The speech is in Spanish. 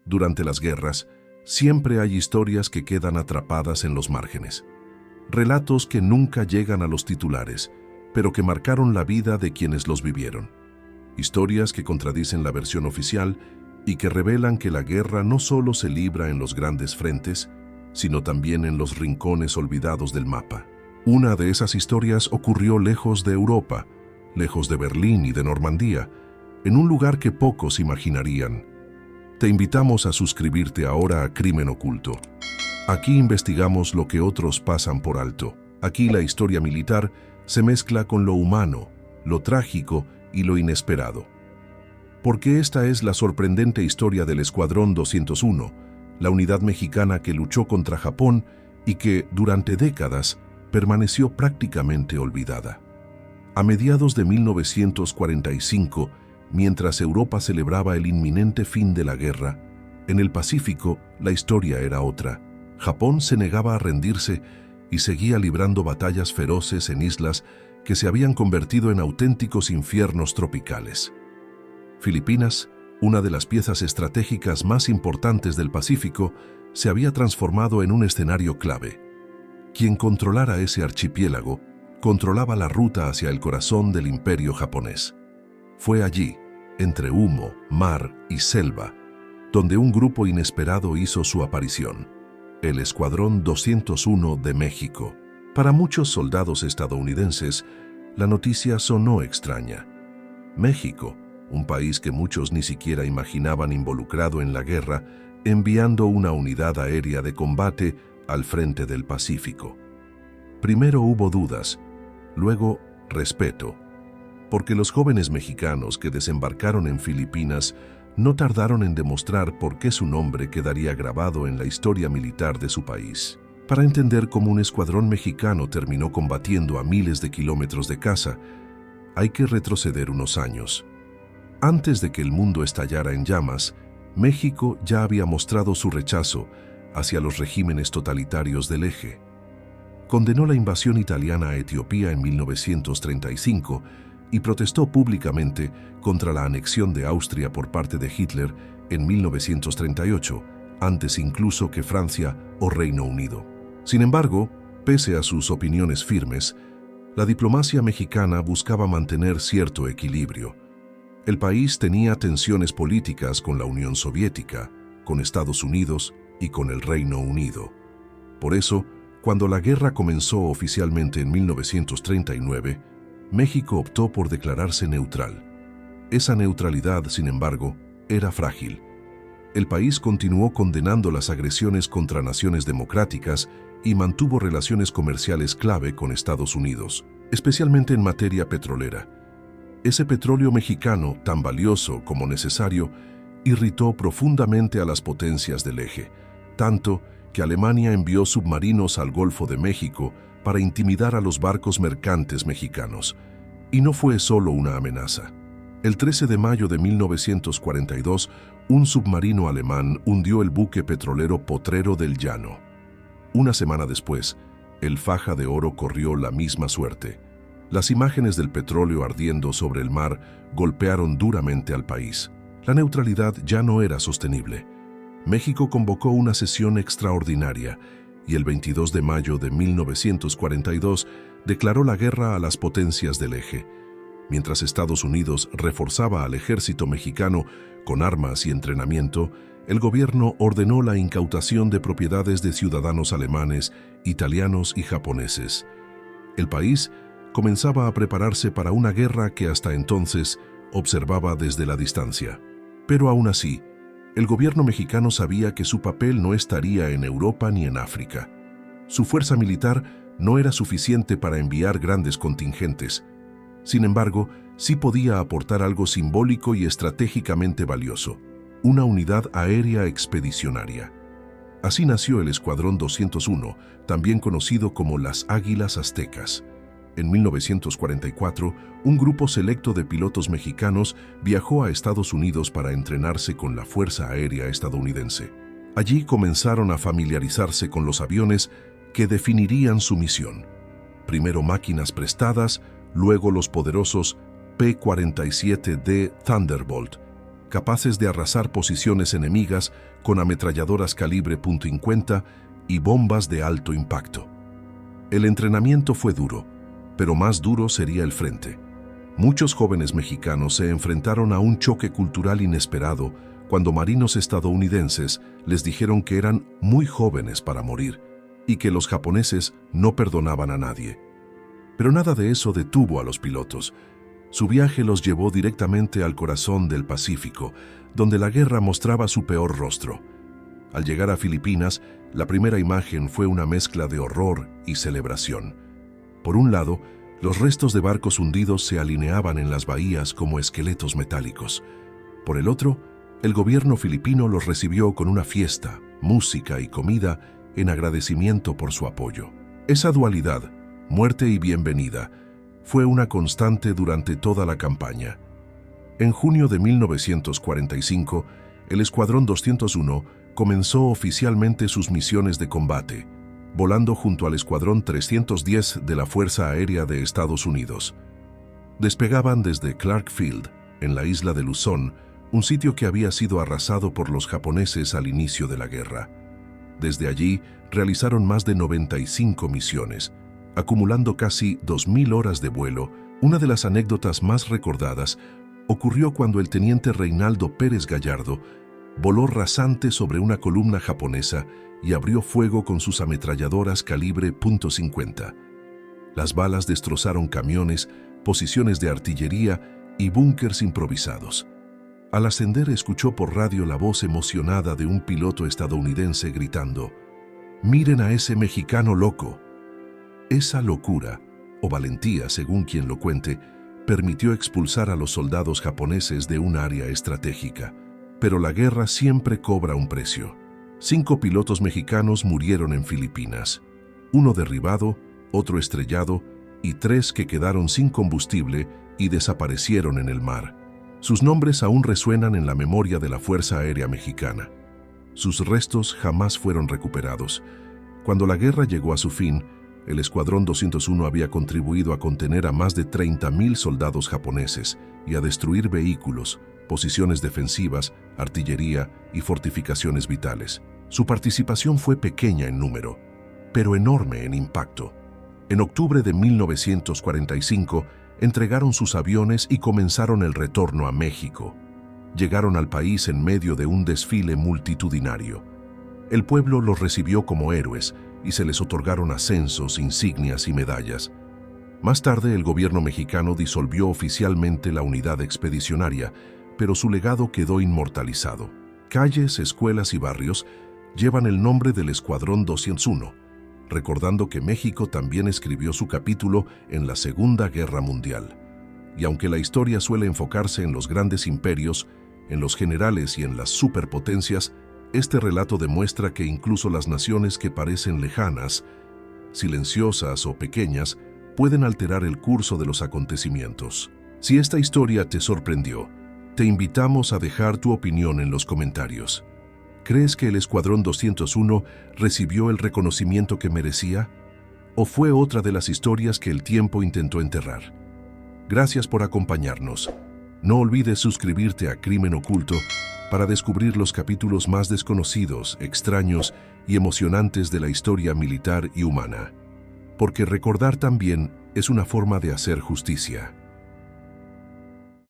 Durante las guerras, siempre hay historias que quedan atrapadas en los márgenes. Relatos que nunca llegan a los titulares, pero que marcaron la vida de quienes los vivieron. Historias que contradicen la versión oficial y que revelan que la guerra no solo se libra en los grandes frentes, sino también en los rincones olvidados del mapa. Una de esas historias ocurrió lejos de Europa, lejos de Berlín y de Normandía, en un lugar que pocos imaginarían. Te invitamos a suscribirte ahora a Crimen Oculto. Aquí investigamos lo que otros pasan por alto. Aquí la historia militar se mezcla con lo humano, lo trágico y lo inesperado. Porque esta es la sorprendente historia del Escuadrón 201, la unidad mexicana que luchó contra Japón y que, durante décadas, permaneció prácticamente olvidada. A mediados de 1945, mientras Europa celebraba el inminente fin de la guerra, en el Pacífico la historia era otra. Japón se negaba a rendirse y seguía librando batallas feroces en islas que se habían convertido en auténticos infiernos tropicales. Filipinas, una de las piezas estratégicas más importantes del Pacífico, se había transformado en un escenario clave. Quien controlara ese archipiélago controlaba la ruta hacia el corazón del imperio japonés. Fue allí, entre humo, mar y selva, donde un grupo inesperado hizo su aparición, el Escuadrón 201 de México. Para muchos soldados estadounidenses, la noticia sonó extraña. México, un país que muchos ni siquiera imaginaban involucrado en la guerra, enviando una unidad aérea de combate al frente del Pacífico. Primero hubo dudas, luego respeto, porque los jóvenes mexicanos que desembarcaron en Filipinas no tardaron en demostrar por qué su nombre quedaría grabado en la historia militar de su país. Para entender cómo un escuadrón mexicano terminó combatiendo a miles de kilómetros de casa, hay que retroceder unos años. Antes de que el mundo estallara en llamas, México ya había mostrado su rechazo hacia los regímenes totalitarios del Eje. Condenó la invasión italiana a Etiopía en 1935 y protestó públicamente contra la anexión de Austria por parte de Hitler en 1938, antes incluso que Francia o Reino Unido. Sin embargo, pese a sus opiniones firmes, la diplomacia mexicana buscaba mantener cierto equilibrio. El país tenía tensiones políticas con la Unión Soviética, con Estados Unidos y con el Reino Unido. Por eso, cuando la guerra comenzó oficialmente en 1939, México optó por declararse neutral. Esa neutralidad, sin embargo, era frágil. El país continuó condenando las agresiones contra naciones democráticas y mantuvo relaciones comerciales clave con Estados Unidos, especialmente en materia petrolera. Ese petróleo mexicano, tan valioso como necesario, irritó profundamente a las potencias del Eje, tanto que Alemania envió submarinos al Golfo de México para intimidar a los barcos mercantes mexicanos. Y no fue solo una amenaza. El 13 de mayo de 1942, un submarino alemán hundió el buque petrolero Potrero del Llano. Una semana después, el Faja de Oro corrió la misma suerte. Las imágenes del petróleo ardiendo sobre el mar golpearon duramente al país. La neutralidad ya no era sostenible. México convocó una sesión extraordinaria y el 22 de mayo de 1942 declaró la guerra a las potencias del Eje. Mientras Estados Unidos reforzaba al ejército mexicano con armas y entrenamiento, el gobierno ordenó la incautación de propiedades de ciudadanos alemanes, italianos y japoneses. El país comenzaba a prepararse para una guerra que hasta entonces observaba desde la distancia. Pero aún así, el gobierno mexicano sabía que su papel no estaría en Europa ni en África. Su fuerza militar no era suficiente para enviar grandes contingentes. Sin embargo, sí podía aportar algo simbólico y estratégicamente valioso: una unidad aérea expedicionaria. Así nació el Escuadrón 201, también conocido como las Águilas Aztecas. En 1944, un grupo selecto de pilotos mexicanos viajó a Estados Unidos para entrenarse con la Fuerza Aérea estadounidense. Allí comenzaron a familiarizarse con los aviones que definirían su misión. Primero máquinas prestadas, luego los poderosos P-47D Thunderbolt, capaces de arrasar posiciones enemigas con ametralladoras calibre .50 y bombas de alto impacto. El entrenamiento fue duro, pero más duro sería el frente. Muchos jóvenes mexicanos se enfrentaron a un choque cultural inesperado cuando marinos estadounidenses les dijeron que eran muy jóvenes para morir y que los japoneses no perdonaban a nadie. Pero nada de eso detuvo a los pilotos. Su viaje los llevó directamente al corazón del Pacífico, donde la guerra mostraba su peor rostro. Al llegar a Filipinas, la primera imagen fue una mezcla de horror y celebración. Por un lado, los restos de barcos hundidos se alineaban en las bahías como esqueletos metálicos. Por el otro, el gobierno filipino los recibió con una fiesta, música y comida en agradecimiento por su apoyo. Esa dualidad, muerte y bienvenida, fue una constante durante toda la campaña. En junio de 1945, el Escuadrón 201 comenzó oficialmente sus misiones de combate, volando junto al Escuadrón 310 de la Fuerza Aérea de Estados Unidos. Despegaban desde Clark Field, en la isla de Luzón, un sitio que había sido arrasado por los japoneses al inicio de la guerra. Desde allí, realizaron más de 95 misiones, acumulando casi 2.000 horas de vuelo. Una de las anécdotas más recordadas ocurrió cuando el teniente Reinaldo Pérez Gallardo voló rasante sobre una columna japonesa y abrió fuego con sus ametralladoras calibre .50. Las balas destrozaron camiones, posiciones de artillería y búnkers improvisados. Al ascender escuchó por radio la voz emocionada de un piloto estadounidense gritando: «¡Miren a ese mexicano loco!». Esa locura, o valentía según quien lo cuente, permitió expulsar a los soldados japoneses de un área estratégica. Pero la guerra siempre cobra un precio. 5 pilotos mexicanos murieron en Filipinas, 1 derribado, otro estrellado y 3 que quedaron sin combustible y desaparecieron en el mar. Sus nombres aún resuenan en la memoria de la Fuerza Aérea Mexicana. Sus restos jamás fueron recuperados. Cuando la guerra llegó a su fin, el Escuadrón 201 había contribuido a contener a más de 30.000 soldados japoneses y a destruir vehículos, posiciones defensivas, artillería y fortificaciones vitales. Su participación fue pequeña en número, pero enorme en impacto. En octubre de 1945, entregaron sus aviones y comenzaron el retorno a México. Llegaron al país en medio de un desfile multitudinario. El pueblo los recibió como héroes y se les otorgaron ascensos, insignias y medallas. Más tarde, el gobierno mexicano disolvió oficialmente la unidad expedicionaria, pero su legado quedó inmortalizado. Calles, escuelas y barrios llevan el nombre del Escuadrón 201, recordando que México también escribió su capítulo en la Segunda Guerra Mundial. Y aunque la historia suele enfocarse en los grandes imperios, en los generales y en las superpotencias, este relato demuestra que incluso las naciones que parecen lejanas, silenciosas o pequeñas, pueden alterar el curso de los acontecimientos. Si esta historia te sorprendió, te invitamos a dejar tu opinión en los comentarios. ¿Crees que el Escuadrón 201 recibió el reconocimiento que merecía? ¿O fue otra de las historias que el tiempo intentó enterrar? Gracias por acompañarnos. No olvides suscribirte a Crimen Oculto para descubrir los capítulos más desconocidos, extraños y emocionantes de la historia militar y humana. Porque recordar también es una forma de hacer justicia.